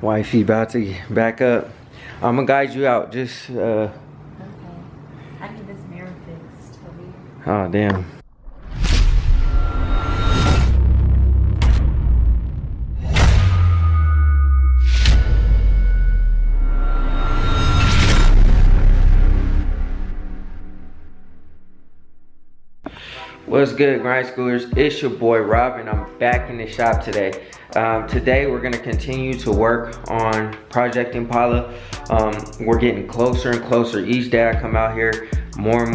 Wifey about to back up. I'm gonna guide you out. Just Okay. I need this mirror fixed. oh damn. What's good, grind schoolers? It's your boy Robin. I'm back in the shop today. Today we're gonna continue to work on Project Impala. We're getting closer and closer. Each day I come out here, more and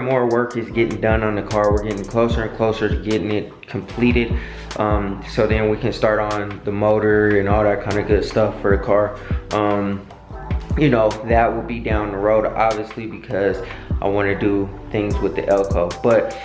more work is getting done on the car. We're getting closer and closer to getting it completed. So then we can start on the motor and all that kind of good stuff for the car. You know, that will be down the road, obviously, because I want to do things with the Elko. But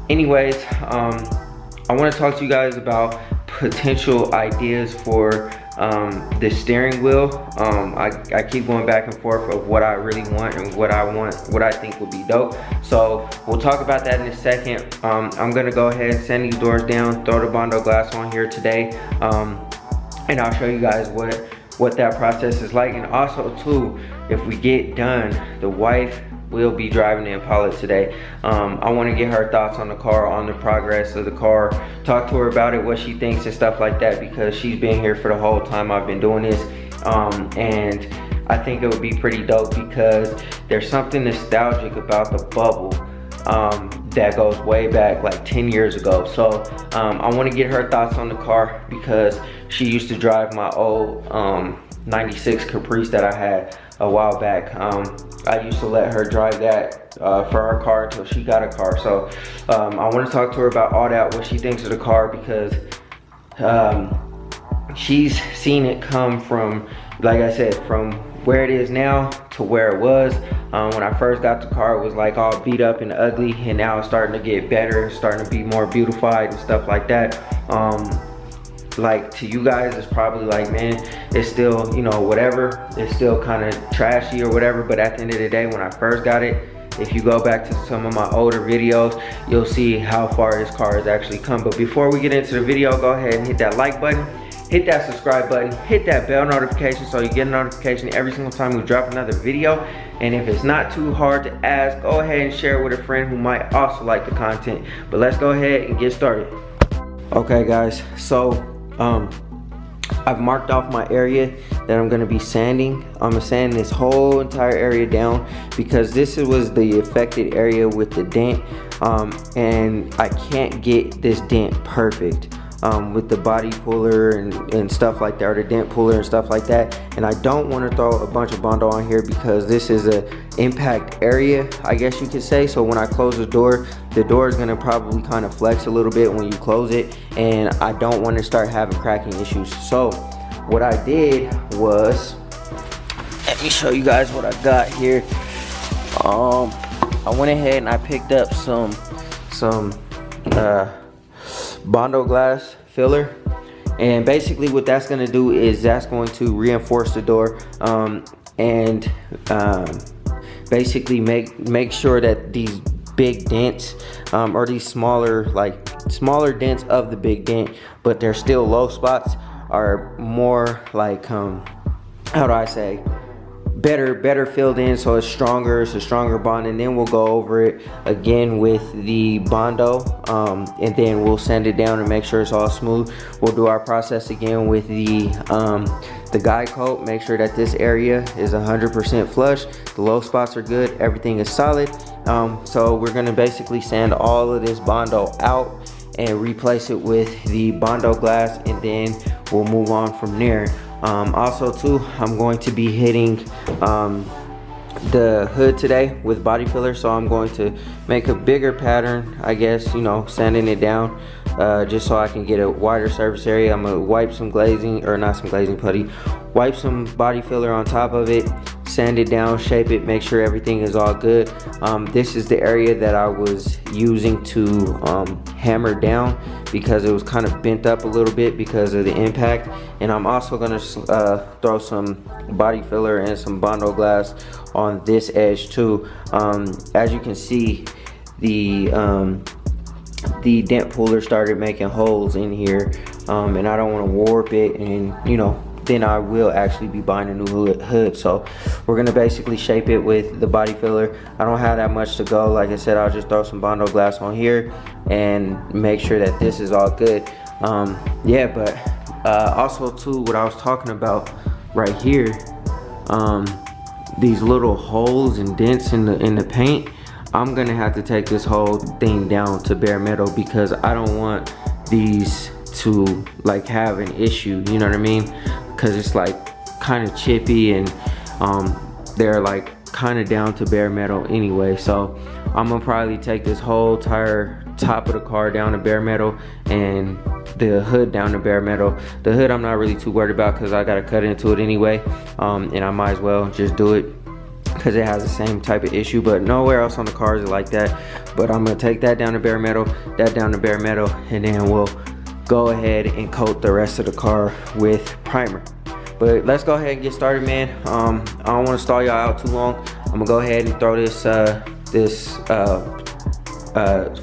anyways, I want to talk to you guys about potential ideas for the steering wheel. I keep going back and forth of what I really want and what I think would be dope. So we'll talk about that in a second. I'm gonna go ahead and sand these doors down, throw the Bondo glass on here today, and I'll show you guys what that process is like. And also too, if we get done, the wife will be driving the Impala today. I want to get her thoughts on the car, on the progress of the car, talk to her about it, what she thinks and stuff like that, because she's been here for the whole time I've been doing this. And I think it would be pretty dope because there's something nostalgic about the bubble that goes way back like 10 years ago. So I want to get her thoughts on the car because she used to drive my old 96 Caprice that I had a while back. I used to let her drive that for our car until she got a car. So I want to talk to her about all that, what she thinks of the car, because she's seen it come from, like I said, from where it is now to where it was. When I first got the car, it was like all beat up and ugly, and now it's starting to get better, starting to be more beautified and stuff like that. Like to you guys, it's probably like, man, it's still, you know, whatever, it's still kind of trashy or whatever. But at the end of the day, when I first got it, if you go back to some of my older videos, you'll see how far this car has actually come. But before we get into the video, go ahead and hit that like button, hit that subscribe button, hit that bell notification so you get a notification every single time we drop another video. And if it's not too hard to ask, go ahead and share it with a friend who might also like the content. But let's go ahead and get started. Okay guys, so I've marked off my area that I'm gonna be sanding. I'm gonna sand this whole entire area down because this was the affected area with the dent, and I can't get this dent perfect with the body puller and stuff like that, or the dent puller and stuff like that. And I don't want to throw a bunch of Bondo on here because this is a impact area, I guess you could say. So when I close the door is gonna probably kind of flex a little bit when you close it, and I don't want to start having cracking issues. So what I did was, let me show you guys what I got here. I went ahead and I picked up some Bondo glass filler, and basically what that's going to do is that's going to reinforce the door and basically make sure that these big dents or these smaller dents of the big dent, but they're still low spots, are more like how do I say, better filled in, so it's a stronger bond. And then we'll go over it again with the Bondo, and then we'll sand it down and make sure it's all smooth. We'll do our process again with the guide coat, make sure that this area is 100% flush, the low spots are good, everything is solid. So we're gonna basically sand all of this Bondo out and replace it with the Bondo glass, and then we'll move on from there. Also too, I'm going to be hitting the hood today with body filler, so I'm going to make a bigger pattern, I guess, you know, sanding it down just so I can get a wider surface area. I'm gonna wipe some glazing, or not some glazing putty, wipe some body filler on top of it, sand it down, shape it, make sure everything is all good. This is the area that I was using to hammer down because it was kind of bent up a little bit because of the impact. And I'm also gonna throw some body filler and some Bondo glass on this edge too. As you can see, the dent puller started making holes in here, and I don't want to warp it and, you know, then I will actually be buying a new hood. So we're gonna basically shape it with the body filler. I don't have that much to go. Like I said, I'll just throw some Bondo glass on here and make sure that this is all good. Yeah, but also too, what I was talking about right here, these little holes and dents in the paint, I'm gonna have to take this whole thing down to bare metal because I don't want these to like have an issue, you know what I mean? Because it's like kind of chippy and they're like kind of down to bare metal anyway. So I'm gonna probably take this whole entire top of the car down to bare metal and the hood down to bare metal. The hood I'm not really too worried about because I gotta cut into it anyway, and I might as well just do it because it has the same type of issue, but nowhere else on the car is like that. But I'm gonna take that down to bare metal, that down to bare metal, and then we'll go ahead and coat the rest of the car with primer. But let's go ahead and get started, man. I don't want to stall y'all out too long. I'm gonna go ahead and throw this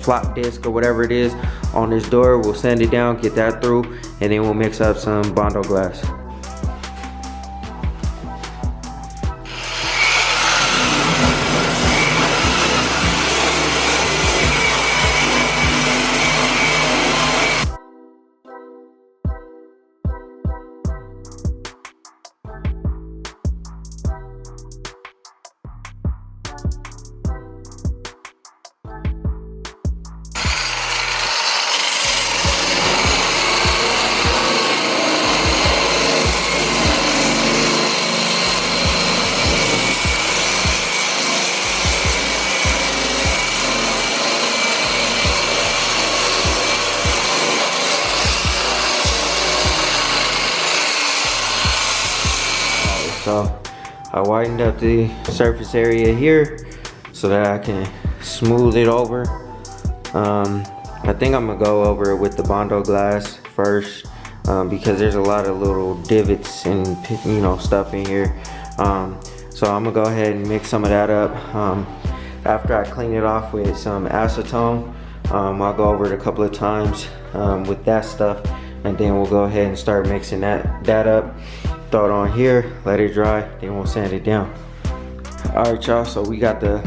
flop disc or whatever it is on this door. We'll sand it down, get that through, and then we'll mix up some Bondo glass. So I widened up the surface area here so that I can smooth it over. I think I'm gonna go over it with the Bondo glass first because there's a lot of little divots and stuff in here. So I'm gonna go ahead and mix some of that up. After I clean it off with some acetone, I'll go over it a couple of times with that stuff, and then we'll go ahead and start mixing that up. Throw it on here, let it dry, then we'll sand it down. All right, y'all, so we got the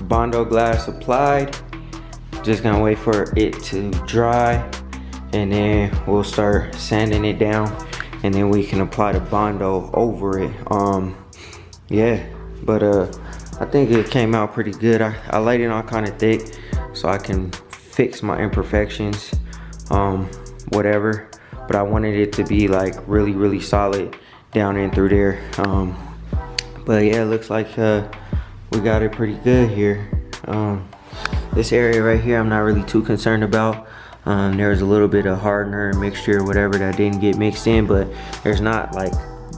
Bondo glass applied. Just gonna wait for it to dry, and then we'll start sanding it down, and then we can apply the Bondo over it. Yeah, but I think it came out pretty good. I laid it on kind of thick so I can fix my imperfections, whatever. But I wanted it to be like really, really solid down in through there. But yeah, it looks like we got it pretty good here. This area right here I'm not really too concerned about. There's a little bit of hardener and mixture or whatever that didn't get mixed in, but there's not like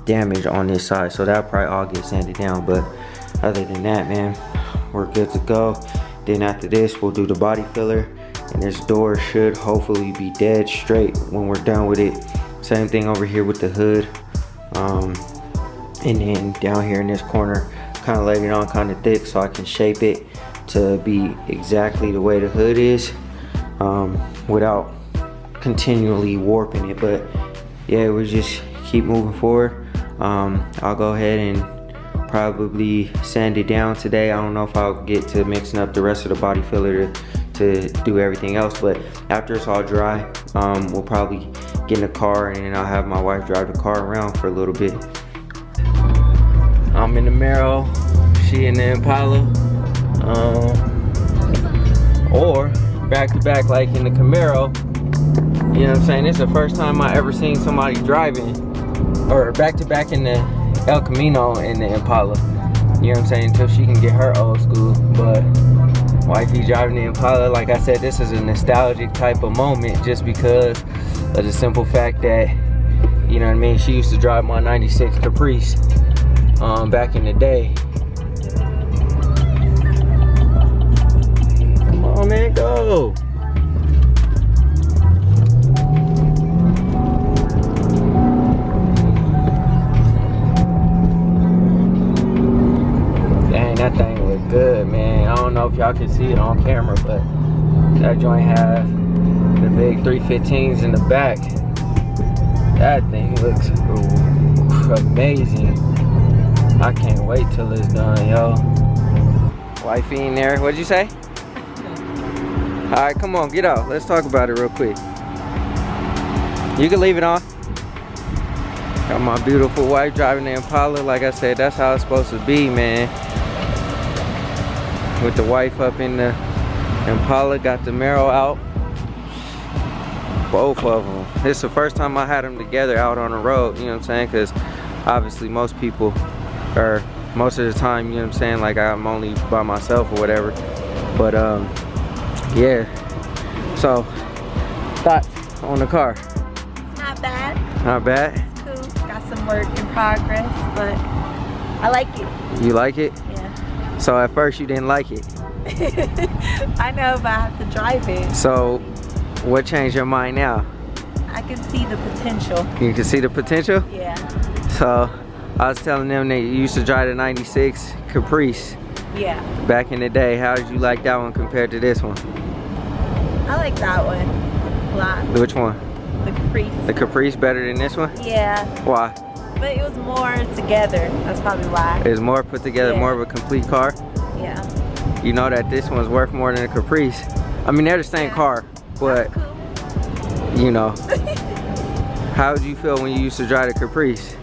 damage on this side, so that'll probably all get sanded down. But other than that, man, we're good to go. Then after this, we'll do the body filler, and this door should hopefully be dead straight when we're done with it. Same thing over here with the hood. And then down here in this corner, kind of laid it on kind of thick so I can shape it to be exactly the way the hood is, without continually warping it. But yeah, we just keep moving forward. I'll go ahead and probably sand it down today. I don't know if I'll get to mixing up the rest of the body filler to do everything else, but after it's all dry, we'll probably get in the car, and then I'll have my wife drive the car around for a little bit. I'm in the Camaro, she in the Impala, or back to back like in the Camaro. You know what I'm saying? This is the first time I ever seen somebody driving, or back to back in the El Camino in the Impala. You know what I'm saying? Until she can get her old school. But wifey driving the Impala, like I said, this is a nostalgic type of moment just because of the simple fact that, you know what I mean, she used to drive my 96 Caprice back in the day. Come on, man, go. Dang, that thing look good, man. I don't know if y'all can see it on camera, but that joint has the big 315s in the back. That thing looks amazing. I can't wait till it's done, yo. Wifey in there, what'd you say? All right, come on, get out. Let's talk about it real quick. You can leave it on. Got my beautiful wife driving the Impala. Like I said, that's how it's supposed to be, man. With the wife up in the Impala, got the marrow out. Both of them. It's the first time I had them together out on the road, you know what I'm saying? Because obviously most people, or most of the time, you know what I'm saying, like I'm only by myself or whatever. But yeah. So, thoughts on the car? Not bad. Not bad? It's cool. Got some work in progress, but I like it. You like it? Yeah. So at first you didn't like it? I know, but I have to drive it. So what changed your mind now? I can see the potential. You can see the potential? Yeah. So I was telling them that you used to drive the 96 Caprice. Yeah. Back in the day. How did you like that one compared to this one? I like that one a lot. Which one? The Caprice. The Caprice better than this one? Yeah. Why? But it was more together. That's probably why. It's more put together, Yeah. more of a complete car? Yeah. You know that this one's worth more than a Caprice. I mean, they're the same car, but That's cool. you know. How did you feel when you used to drive the Caprice?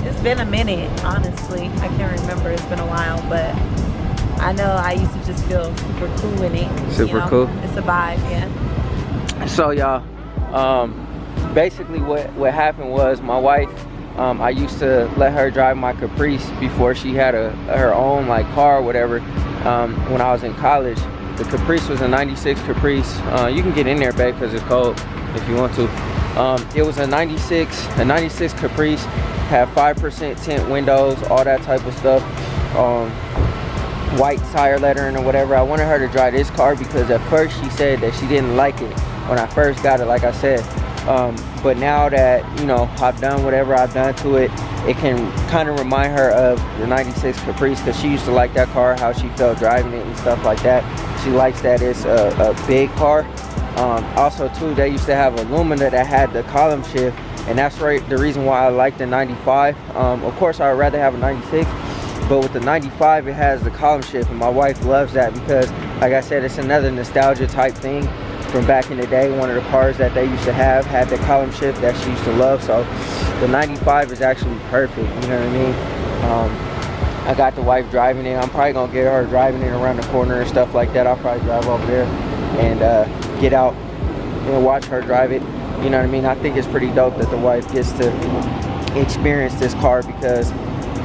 It's been a minute, honestly. I can't remember. It's been a while, but I know I used to just feel super cool in it. Super cool? It's a vibe, yeah. So y'all, basically what happened was my wife, I used to let her drive my Caprice before she had her own like car or whatever. When I was in college, the Caprice was a 96 Caprice. You can get in there, babe, because it's cold if you want to. It was a 96 Caprice, had 5% tint windows, all that type of stuff. White tire lettering or whatever. I wanted her to drive this car because at first she said that she didn't like it when I first got it, like I said. But now that, you know, I've done whatever I've done to it, it can kind of remind her of the 96 Caprice, because she used to like that car, how she felt driving it and stuff like that. She likes that it's a big car. Also too, they used to have a Lumina that had the column shift, and that's the reason why I like the 95. Of course I would rather have a 96, but with the 95 it has the column shift, and my wife loves that because, like I said, it's another nostalgia type thing from back in the day. One of the cars that they used to have had the column shift that she used to love. So the 95 is actually perfect, you know what I mean? I got the wife driving it. I'm probably gonna get her driving it around the corner and stuff like that. I'll probably drive over there and get out and watch her drive it, you know what I mean? I think it's pretty dope that the wife gets to experience this car, because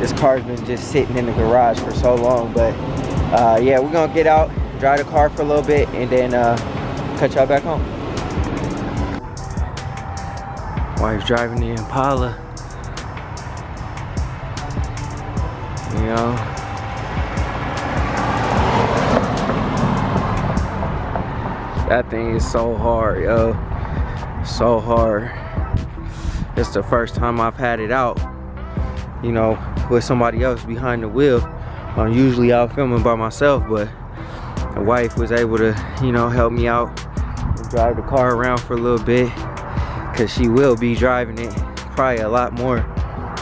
this car's been just sitting in the garage for so long. But yeah, we're gonna get out, drive the car for a little bit, and then cut y'all back home. Wife's driving the Impala. You know, that thing is so hard, yo. So hard. It's the first time I've had it out, you know, with somebody else behind the wheel. I'm usually out filming by myself, but the wife was able to, you know, help me out and drive the car around for a little bit, because she will be driving it probably a lot more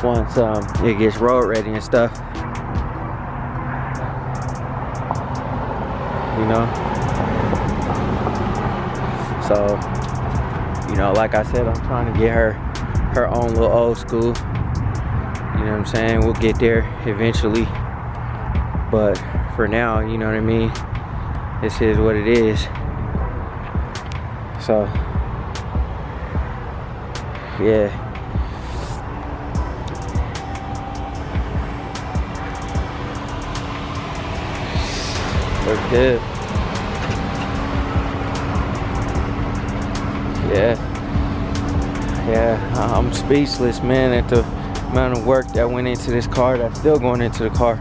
once it gets road ready and stuff, you know. So, you know, like I said, I'm trying to get her own little old school, you know what I'm saying? We'll get there eventually, but for now, you know what I mean, this is what it is. So yeah, looks good. Yeah, I'm speechless, man, at the amount of work that went into this car, that's still going into the car,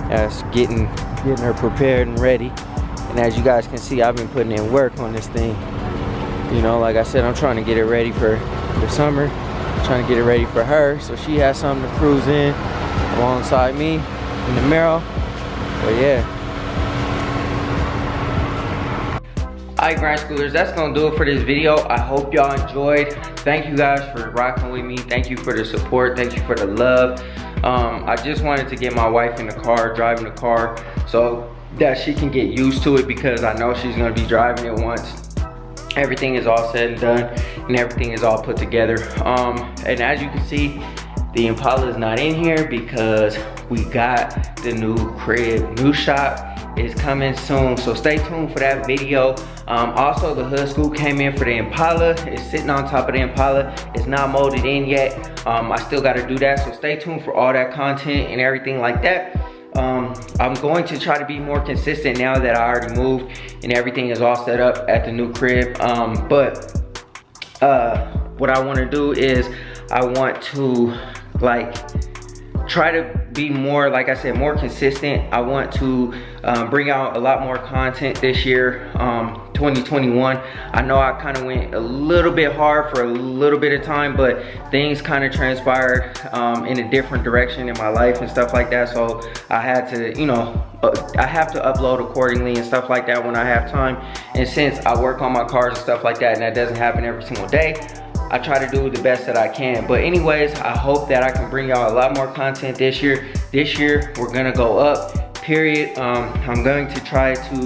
that's getting her prepared and ready. And as you guys can see, I've been putting in work on this thing. You know, like I said, I'm trying to get it ready for the summer, trying to get it ready for her, so she has something to cruise in alongside me in the Marrow. But yeah, Alright, grind schoolers, that's gonna do it for this video. I hope y'all enjoyed. Thank you guys for rocking with me. Thank you for the support. Thank you for the love. I just wanted to get my wife in the car, driving the car, so that she can get used to it, because I know she's gonna be driving it once everything is all said and done and everything is all put together. And as you can see, the Impala is not in here because we got the new crib. New shop is coming soon, so stay tuned for that video. Also, the hood scoop came in for the Impala. It's sitting on top of the Impala. It's not molded in yet. I still got to do that, so stay tuned for all that content and everything like that. I'm going to try to be more consistent now that I already moved and everything is all set up at the new crib. But what I want to do is I want to try to be more, like I said, more consistent. I want to bring out a lot more content this year, 2021. I know I kind of went a little bit hard for a little bit of time, but things kind of transpired in a different direction in my life and stuff like that. So I had to, you know, I have to upload accordingly and stuff like that when I have time. And since I work on my cars and stuff like that, and that doesn't happen every single day, I try to do the best that I can. But anyways, I hope that I can bring y'all a lot more content this year. This year, we're gonna go up, period. I'm going to try to,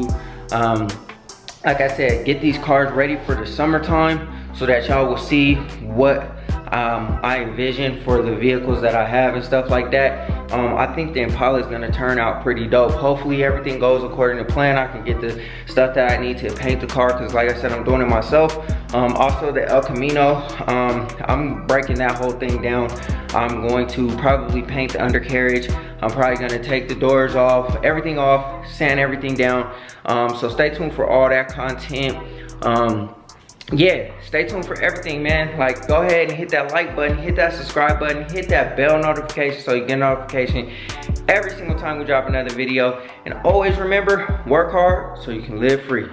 like I said, get these cars ready for the summertime so that y'all will see what I envision for the vehicles that I have and stuff like that. I think the Impala is gonna turn out pretty dope. Hopefully everything goes according to plan. I can get the stuff that I need to paint the car, because like I said, I'm doing it myself. Also the El Camino, I'm breaking that whole thing down. I'm going to probably paint the undercarriage. I'm probably gonna take the doors off, everything off, sand everything down. So stay tuned for all that content. Yeah, stay tuned for everything, man. Like, go ahead and hit that like button, hit that subscribe button, hit that bell notification so you get a notification every single time we drop another video. And always remember, work hard so you can live free.